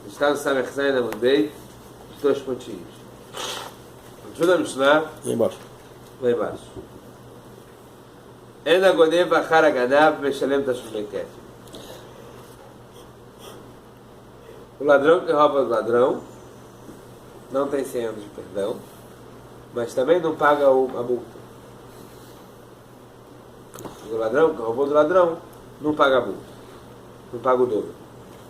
Está no Samechzai na Mundei, 2 pontinhos. Ajuda a Mishnah. Lá embaixo. Lá embaixo. En agonev achar aganav meshalem tashumei kefir. O ladrão que rouba do ladrão não tem 100 anos de perdão, mas também não paga a multa. O ladrão que roubou do ladrão não paga a multa, não paga o dobro.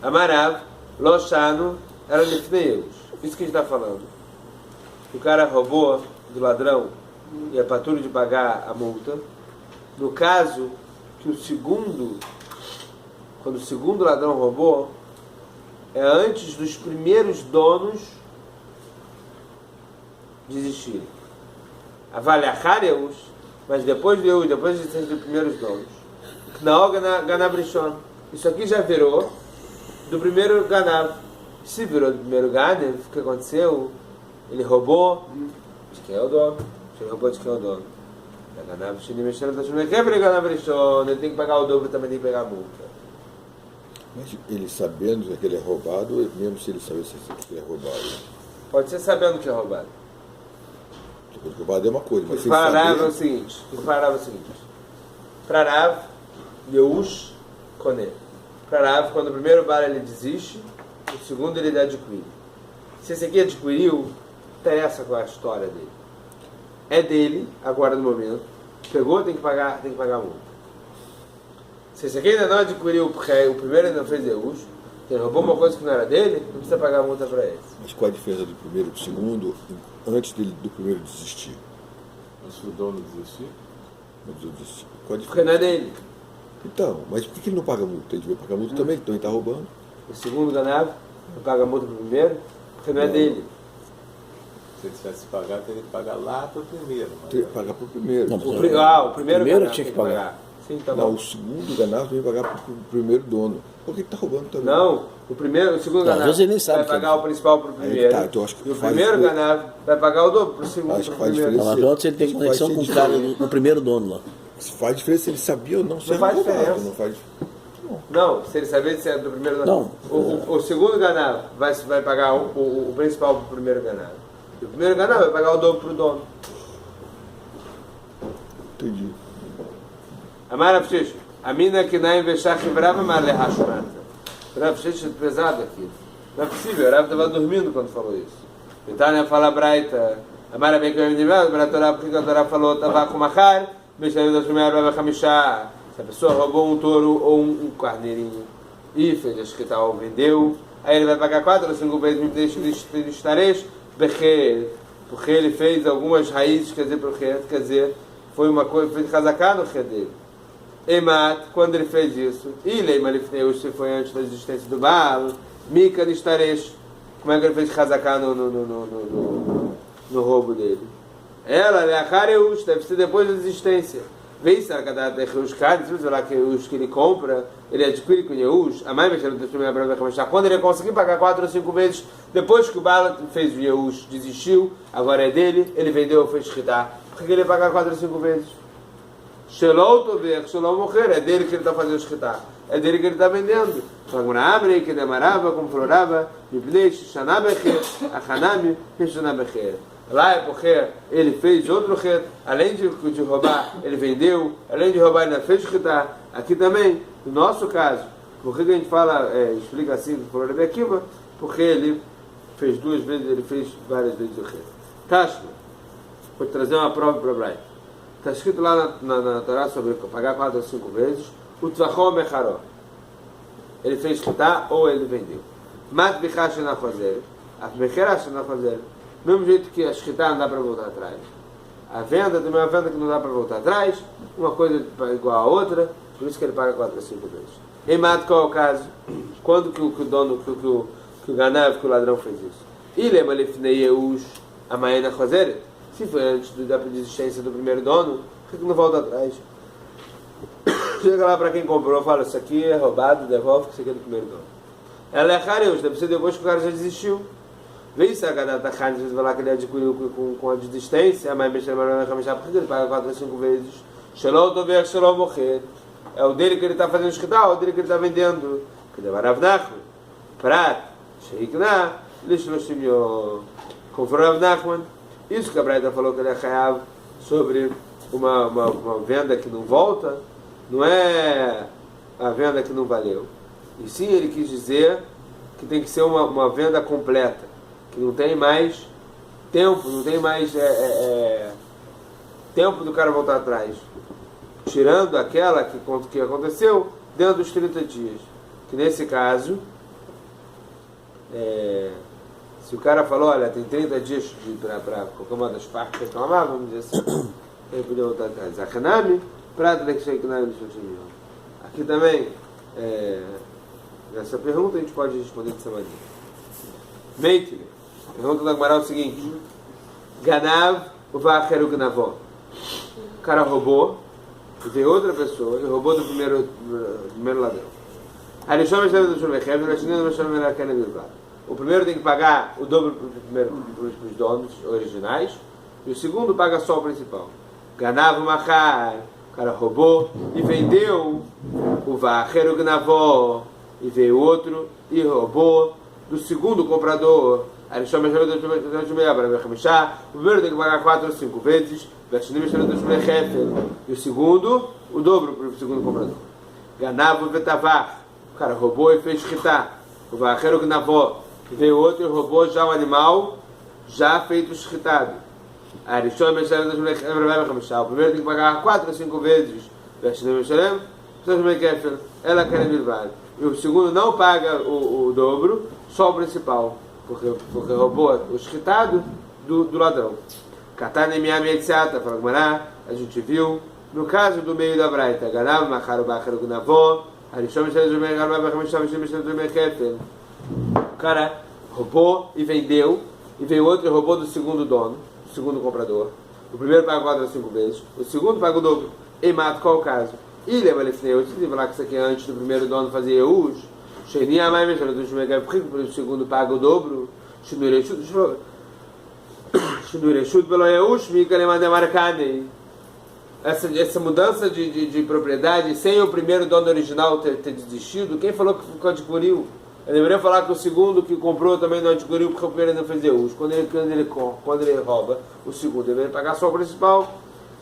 Amarav, Loshano, era lifneios. Isso que a gente está falando. O cara roubou do ladrão e é patrulho de pagar a multa. No caso que quando o segundo ladrão roubou, é antes dos primeiros donos desistirem. Avaliachareus, mas depois de ser dos primeiros donos. Knaog Ganabrishon. Isso aqui já virou do primeiro Ganav. Se virou do primeiro Ganav, o que aconteceu? Ele roubou de quem é o dono. Ele roubou de quem é o dono. Ele tem que pagar o dobro, também tem que pegar a multa. Mas ele sabendo que ele é roubado, mesmo se ele saber que ele é roubado? Pode ser sabendo que é roubado. Porque roubado é uma coisa, mas se Prarav é o seguinte. Prarav, Yeush, Koné. Prarav, quando o primeiro bar ele desiste, o segundo ele adquire. Se esse aqui adquiriu, interessa qual é a história dele. É dele, agora no momento. Pegou, tem que pagar a multa. Se esse aqui ainda não adquiriu, porque o primeiro ainda não fez Yeush, ele roubou uma coisa que não era dele, não precisa pagar a multa para esse. Mas qual a diferença do primeiro e do segundo, antes do primeiro desistir? Antes do dono desistir? Qual a diferença? Porque não é dele. Então, mas por que ele não paga a multa? Ele devia pagar a multa também, então ele está roubando. O segundo ganado, não paga a multa para o primeiro, porque não é dele. Se ele tivesse que pagar, teria que pagar lá para o primeiro. Pagar para o primeiro. O primeiro ganado tinha que pagar. Sim, tá não, bom. o segundo ganado tem que pagar para o primeiro dono. Por que ele está roubando também? Não, o segundo ganado às vezes ele nem sabe vai pagar o principal para o primeiro. Tá, então acho que e o primeiro ganado vai pagar o dobro para o segundo. Acho que faz primeiro. diferença. Mas antes ele tem conexão com o cara, no primeiro dono lá. Faz diferença se ele sabia ou não. Se Não faz diferença. Não faz. Não, se ele saber se é do primeiro Não. O segundo ganado vai pagar o principal para o primeiro ganado. E o primeiro ganado vai pagar o dobro para o dono. Entendi. Amara Pshish, a mina que não investir brava, mas ele rachmata. Rav Pshish é pesado aqui. Não é possível, o Rav estava dormindo quando falou isso. Então ele fala Braita, Amara bem que eu me digo, a Torá, porque a Torá falou, estava com machar, mexendo das primeiras brava chamishá. Se a pessoa roubou um touro ou um carneirinho e fez a escrita ou vendeu, aí ele vai pagar 4 ou 5 vezes de estarejo, porque ele fez algumas raízes, quer dizer, foi uma coisa, fez casacar no rei dele. Emat, quando ele fez isso, e Leima Lifneus, se foi antes da existência do Baal, Mika de estarejo, como é que ele fez casacar no roubo dele? Ela, Leachareus, deve ser depois da existência. Vê se os cards, que os que ele compra, ele adquire com Yehush, a mãe mexendo das primeiras brava começar. Quando ele conseguir pagar 4 ou 5 vezes, depois que o Bala fez o Yehush, desistiu, agora é dele, ele vendeu, fez shkita. Por que ele vai pagar 4 ou 5 vezes? Shelou Tovech, Shelou Mocher, é dele que ele está fazendo shkita. É dele que ele está vendendo. Abre, que demarava, como florava, Mibnei, Shanabecher, Achanami, Shanabecher. Lá é porque ele fez outro ret, além de roubar, ele vendeu, além de roubar, ele ainda fez ret. Aqui também, no nosso caso, por que a gente fala, explica assim, que falou Rebbe Akiva, porque ele fez 2 vezes, ele fez várias vezes o ret. Tashma, vou trazer uma prova para o Brian. Está escrito lá na Torá sobre pagar 4 ou 5 vezes, o Tzvachom Mecharó. Ele fez ret ou ele vendeu. Mat Bichash na Choser, a Mecherash na Choser. Do mesmo jeito que a escrita não dá para voltar atrás. A venda também é uma venda que não dá para voltar atrás, uma coisa igual a outra, por isso que ele paga 4 ou 5 vezes. Em mato, qual é o caso? Quando que o dono, que o Ganav, que o ladrão fez isso? Ele é malefnei Yehush, a Maena Choseret. Se foi antes da desistência do primeiro dono, por que não volta atrás? Chega lá para quem comprou, fala, isso aqui é roubado, devolve, que isso aqui é do primeiro dono. Ela é Hareus, deve ser depois que o cara já desistiu. Vê se a Gadata Khan vai lá que ele adquiriu com a desistência, mas por que ele paga 4 ou 5 vezes? Shalom Tovech, Shalom Mocher. É o dele que ele está fazendo escrita, é o dele que ele está vendendo. Que deu Rav Nachman. Prat, Sheikna, Lishloshim Yom. Conforme Rav Nachman, isso que a Braita falou que ele é chayav sobre uma venda que não volta, não é a venda que não valeu. E sim, ele quis dizer que tem que ser uma venda completa, que não tem mais tempo, não tem mais tempo do cara voltar atrás. Tirando aquela que aconteceu dentro dos 30 dias. Que nesse caso, se o cara falou, olha, tem 30 dias para qualquer uma das partes reclamar, vamos dizer assim, ele podia voltar atrás. Achanami, Prata Leksheiknami Lishloshim. Aqui também, nessa pergunta a gente pode responder dessa maneira. Meitile, pergunta da Gemara é o seguinte: Ganav uvacheru gnavó. O cara roubou, e veio outra pessoa, ele roubou do primeiro ladrão. O primeiro tem que pagar o dobro para os donos originais, e o segundo paga só o principal. Ganav machar, o cara roubou e vendeu o vacheru gnavó, e veio outro e roubou do segundo comprador. O primeiro tem que pagar 4 ou 5 vezes, e o segundo, o dobro para o segundo comprador. Ganav vetavach, o cara roubou e fez shchitá. O vacheru gnavó, e veio outro e roubou já o animal já feito shchitado. O primeiro tem que pagar 4 ou 5 vezes, e o segundo não paga o dobro, só o principal, porque roubou o shchitado do ladrão. A gente viu no caso do meio da Braita, Ganav machar uvacheru gnavó, o cara roubou e vendeu, e veio outro e roubou do segundo dono, do segundo comprador. O primeiro paga 4 ou 5 vezes, o segundo paga o dobro. E mata qual o caso? E leva ele se falar que isso aqui é antes do primeiro dono fazer Yehush, porque o segundo paga o dobro, essa mudança de propriedade sem o primeiro dono original ter desistido, quem falou que adquiriu? Ele deveria falar que o segundo que comprou também não adquiriu porque o primeiro não fez Yehush. Quando ele rouba, o segundo deveria pagar só o principal.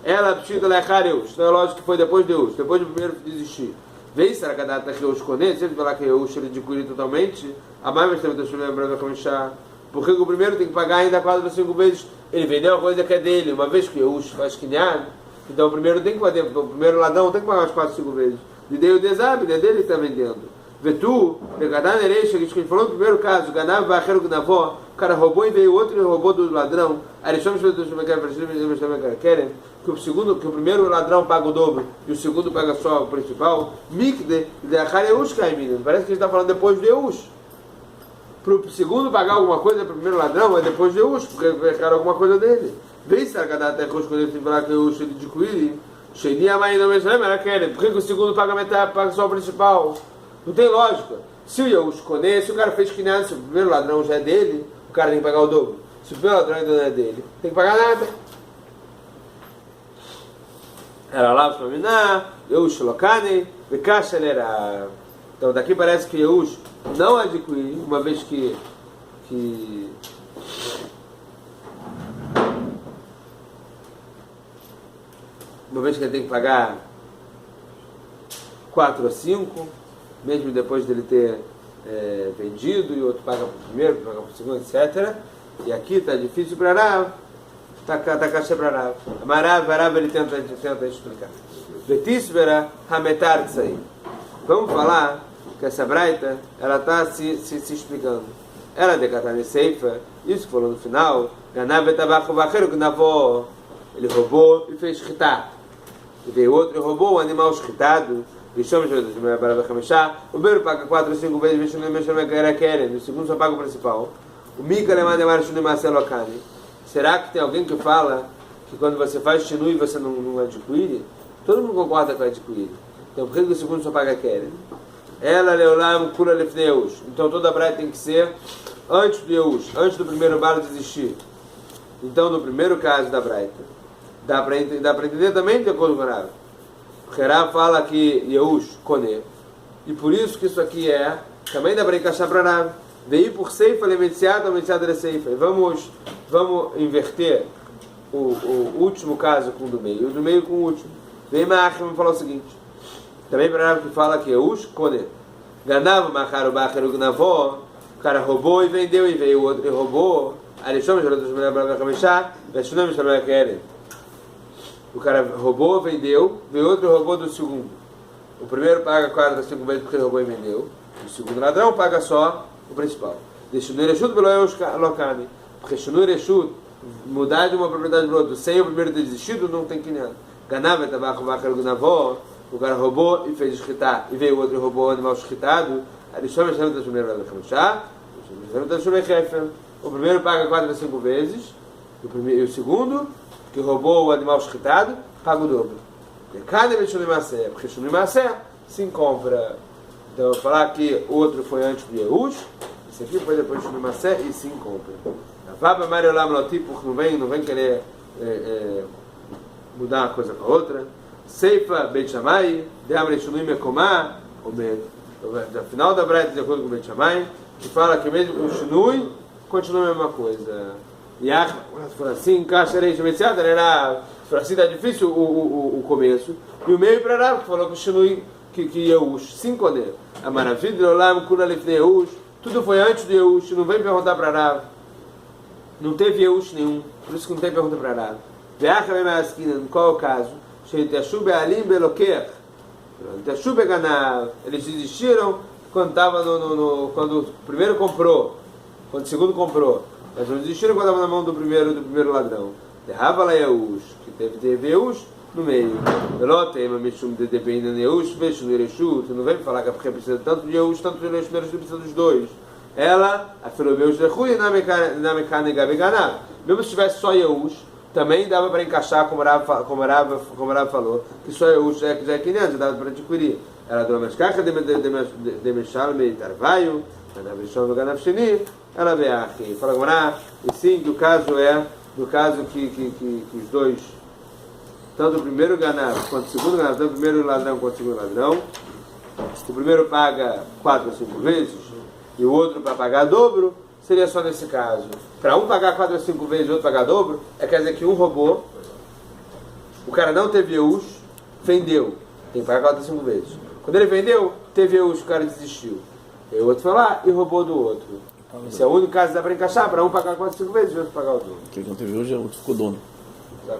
Ela precisa levar Yehush. Então é lógico que foi depois de Yehush, depois do primeiro desistir. Vê se era que a data que Yehush conhece, se ele falar que Yehush ele adquiriu totalmente, a mais vai ter que lembrar da porque o primeiro tem que pagar ainda 4 ou 5 vezes. Ele vendeu uma coisa que é dele, uma vez que Yehush faz quinhar, então o primeiro tem que pagar, o primeiro ladrão tem que pagar umas 4 ou 5 vezes. De dei o desab, né? Dele está vendendo. Vetu, que a gente falou no primeiro caso, Ganav vacheru gnavó, o cara roubou e veio outro e roubou do ladrão. Que o primeiro ladrão paga o dobro e o segundo paga só o principal. Mikde, parece que a gente está falando depois de Yehush. Para o segundo pagar alguma coisa para o primeiro ladrão é depois de Yehush, porque pegaram alguma coisa dele. Vê se a cada Yehush quando ele falar que Yehush ele adquire, por que o segundo paga metade, paga só o principal? Não tem lógica. Se o Yehush conhece, se o cara fez quinhar, se o primeiro ladrão já é dele, o cara tem que pagar o dobro. Se o primeiro ladrão ainda não é dele, tem que pagar nada. Era lá para mim, Yehush lokane, Bekasha era. Então daqui parece que Yehush não adquire, uma vez que ele tem que pagar 4 ou 5, mesmo depois dele ter vendido, e o outro paga para o primeiro, paga para o segundo, etc. E aqui está difícil para Rav, está caixa para Rav. Mas Rav ele tenta explicar. Betisbera hametar tzai. Vamos falar que essa Braita, ela está se explicando. Ela decatane seifa, isso que falou no final, Ganav etabachu vacheru gnavó, ele roubou e fez shchitá. E veio outro e roubou o animal shchitado, e chama de o primeiro paga 4 ou 5 vezes, o segundo só paga o principal. O Mika Lemademar Shunimaselokani. Será que tem alguém que fala que quando você faz shinui você não adquire? Todo mundo concorda que vai adquirir. Então por que o segundo só paga Keren? Ela leolam kula lefnei Yehush. Então toda a Braita tem que ser antes do Yehush, antes do primeiro balo desistir. Então no primeiro caso da Braita, dá para entender também de acordo com o Rav. O Rav fala que Yehush koné. E por isso que isso aqui também dá para encaixar para Rav. Veio por Seifa, Lemetiada, Lemetiada de Seifa. Vamos inverter o último caso com o do meio, e o do meio com o último. Vem Machim falar o seguinte. Também para que fala que Eush, quando ganava Macharu Bacharu Gnavó, o cara roubou e vendeu, e veio o outro e roubou. O cara roubou, vendeu, veio outro e roubou do segundo. O primeiro paga 4 a 5 vezes porque ele roubou e vendeu. O segundo ladrão paga só o principal. Deixando Reshut pelo Lokani. Porque Shinu Reshut, mudar de uma propriedade para outra, sem o primeiro ter desistido, não tem que nada. Ganava tabaco, vaca, gnavó, o cara roubou e fez escritar, e veio o outro e roubou o animal escritado. O primeiro paga 4 a 5 vezes, e o segundo, que roubou o animal escritado, paga o dobro. Cada vez porque Shunimacé se compra. Então, falar que o outro foi antes do Yehush, esse aqui foi depois de Shunimacé e se compra. Vaba Mariolam Loti, porque não vem querer mudar uma coisa para outra. Seifa Beit Shammai, Deamre Shunui Mekomá, no final da Braita, de acordo com o Beit Shammai, que fala que mesmo com o Shunui, continua a mesma coisa. E se for assim, encaixa Reis Messiada, se for assim, tá difícil o começo. E o meio para Rav, que falou que o Shunui, que Yehush, 5 dele. A maravilha do Olam, Kula Lifnei Yehush, tudo foi antes do Yehush, não vem perguntar para Rav. Não teve Yehush nenhum, por isso que não tem pergunta para Rav. Veacha bem mais esquina, qual é o caso? Sheitashub Alim Beloker, Sheitashub Ganav, eles desistiram quando estava quando o primeiro comprou, quando o segundo comprou. Mas não desistiram quando estava na mão do primeiro ladrão. Derrava lá Yehush, que teve Yehush no meio. Velotema Mishum de dependendo de Yehush, vejo no Yereshut, não vem falar que é porque precisa tanto de Yehush, tanto de Yereshut, precisa dos dois. Ela, a Filobeus de Rui, na mecânica Ganav. Mesmo se tivesse só Yehush, também dava para encaixar, como Rav falou, que só Yehush já é 500, já dava para adquirir. Ela deu uma escaca de Meshalme Tarvaio, na versão do Ganav Sheni, ela vê aqui. Fala agora, e sim, que o caso é, do caso que os dois, tanto o primeiro Ganav quanto o segundo Ganav, tanto o primeiro ladrão quanto o segundo ladrão, se o primeiro paga 4 ou 5 vezes, e o outro para pagar dobro, seria só nesse caso. Para um pagar 4 ou 5 vezes e o outro pagar dobro, quer dizer que um roubou, o cara não teve Yehush, vendeu, tem que pagar 4 ou 5 vezes. Quando ele vendeu, teve Yehush, o cara desistiu. E o outro foi lá e roubou do outro. Esse é o único caso que dá para encaixar, para um pagar 4 ou 5 vezes e o outro pagar o dobro. Quem não teve hoje é o outro ficou dono. Tá.